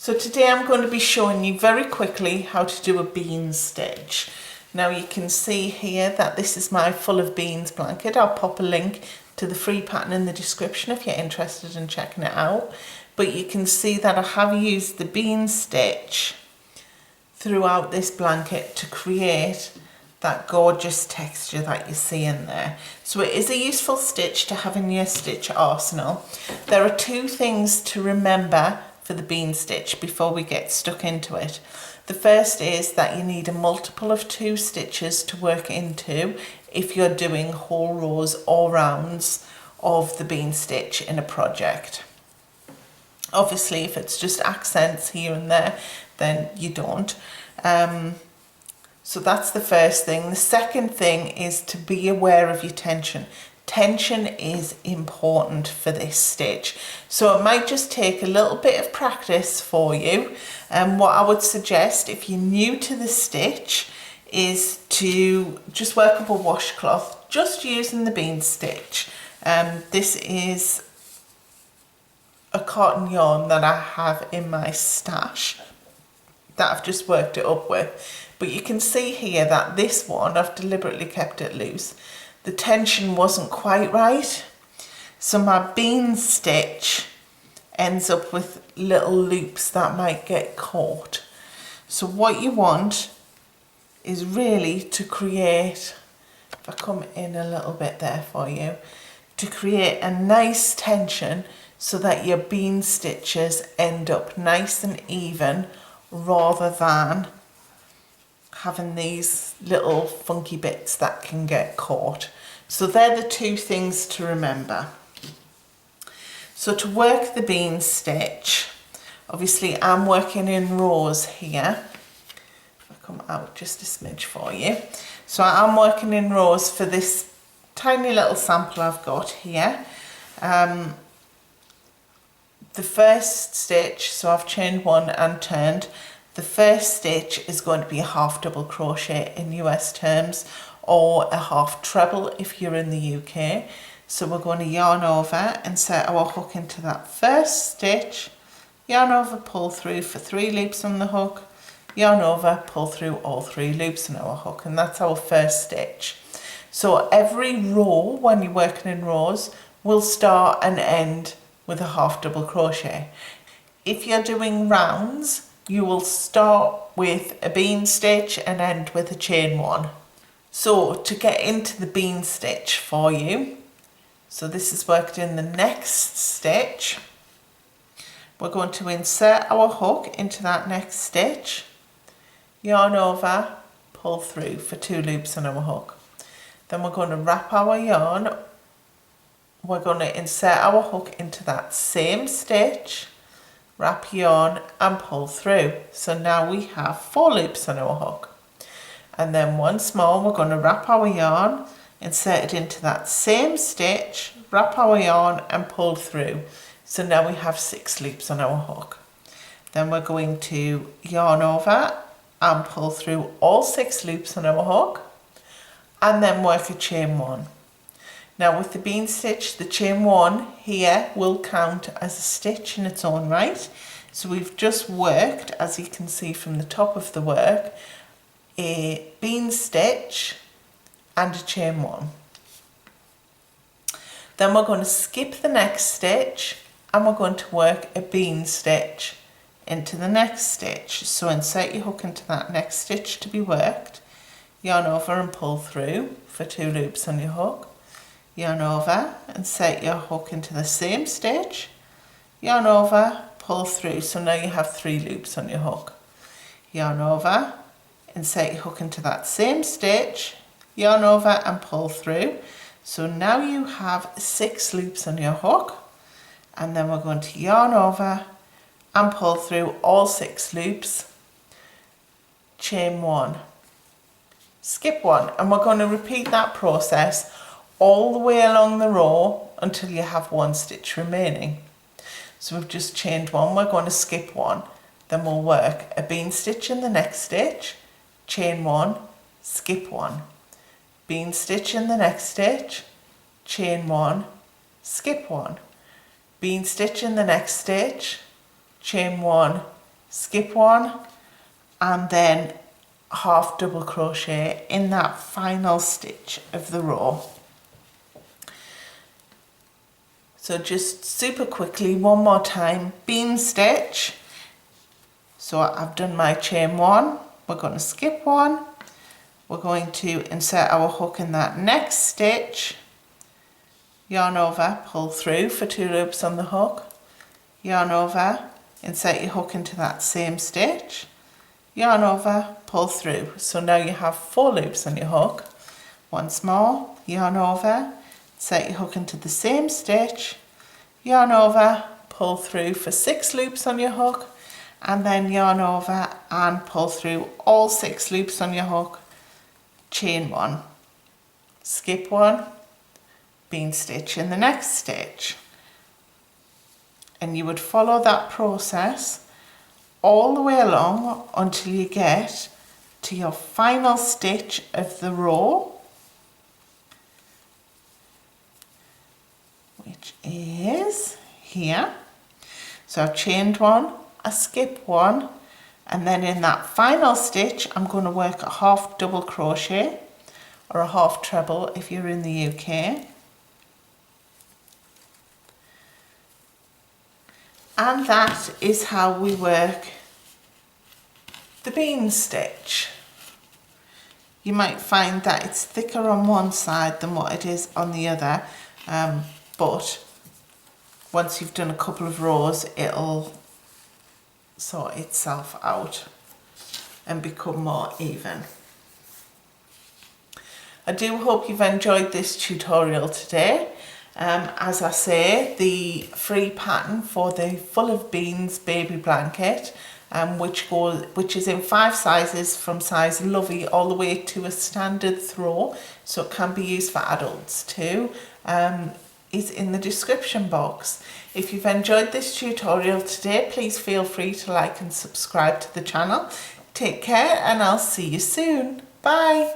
So today I'm going to be showing you very quickly how to do a bean stitch. Now you can see here that this is my full of beans blanket. I'll pop a link to the free pattern in the description if you're interested in checking it out. But you can see that I have used the bean stitch throughout this blanket to create that gorgeous texture that you see in there. So it is a useful stitch to have in your stitch arsenal. There are two things to remember for the bean stitch before we get stuck into it. The first is that you need a multiple of 2 stitches to work into if you're doing whole rows or rounds of the bean stitch in a project. Obviously if it's just accents here and there, then you don't. So that's the first thing. The second thing is to be aware of your tension. Tension is important for this stitch. So it might just take a little bit of practice for you. And what I would suggest if you're new to the stitch is to just work up a washcloth just using the bean stitch. This is a cotton yarn that I have in my stash that I've just worked it up with. But you can see here that this one, I've deliberately kept it loose. The tension wasn't quite right. So my bean stitch ends up with little loops that might get caught. So what you want is really to create, if I come in a little bit there for you, to create a nice tension so that your bean stitches end up nice and even rather than having these little funky bits that can get caught. So they're the two things to remember. So to work the bean stitch, obviously I'm working in rows here. If I come out just a smidge for you. So I'm working in rows for this tiny little sample I've got here. The first stitch, so I've chained 1 and turned. The first stitch is going to be a half double crochet in US terms, or a half treble if you're in the UK. So we're going to yarn over and set our hook into that first stitch, yarn over, pull through for 3 loops on the hook, yarn over, pull through all 3 loops on our hook, and that's our first stitch. So every row, when you're working in rows, will start and end with a half double crochet. If you're doing rounds, you will start with a bean stitch and end with a chain 1. So to get into the bean stitch for you, so this is worked in the next stitch, we're going to insert our hook into that next stitch, yarn over, pull through for 2 loops on our hook. Then we're going to wrap our yarn, we're going to insert our hook into that same stitch, wrap yarn and pull through. So now we have 4 loops on our hook. And then once more we're going to wrap our yarn, insert it into that same stitch, wrap our yarn and pull through. So now we have 6 loops on our hook. Then we're going to yarn over and pull through all 6 loops on our hook and then work a chain 1. Now with the bean stitch, the chain 1 here will count as a stitch in its own right. So we've just worked, as you can see from the top of the work, a bean stitch and a chain 1. Then we're going to skip the next stitch and we're going to work a bean stitch into the next stitch. So insert your hook into that next stitch to be worked, yarn over and pull through for 2 loops on your hook. Yarn over and set your hook into the same stitch, yarn over, pull through, so now you have 3 loops on your hook. Yarn over, insert your hook into that same stitch, yarn over and pull through, so now you have 6 loops on your hook, and then we're going to yarn over and pull through all 6 loops, chain 1, skip 1, and we're going to repeat that process all the way along the row until you have 1 stitch remaining. So we've just chained 1, we're going to skip 1, then we'll work a bean stitch in the next stitch, chain 1, skip 1, bean stitch in the next stitch, chain 1, skip 1, bean stitch in the next stitch, chain 1, skip one, and then half double crochet in that final stitch of the row. So just super quickly, one more time, bean stitch. So I've done my chain one, we're going to skip one, we're going to insert our hook in that next stitch, yarn over, pull through for 2 loops on the hook, yarn over, insert your hook into that same stitch, yarn over, pull through. So now you have 4 loops on your hook. Once more, yarn over, insert your hook into the same stitch, yarn over, pull through for 6 loops on your hook, and then yarn over and pull through all 6 loops on your hook, chain one, skip one, bean stitch in the next stitch. And you would follow that process all the way along until you get to your final stitch of the row, which is here. So I've chained one, I skip one, and then in that final stitch I'm going to work a half double crochet or a half treble if you're in the UK. And that is how we work the bean stitch. You might find that it's thicker on one side than what it is on the other, but once you've done a couple of rows, it'll sort itself out and become more even. I do hope you've enjoyed this tutorial today. As I say, the free pattern for the Full of Beans baby blanket, which is in 5 sizes from size Lovey all the way to a standard throw, so it can be used for adults too, is in the description box. If you've enjoyed this tutorial today, please feel free to like and subscribe to the channel. Take care, and I'll see you soon. Bye.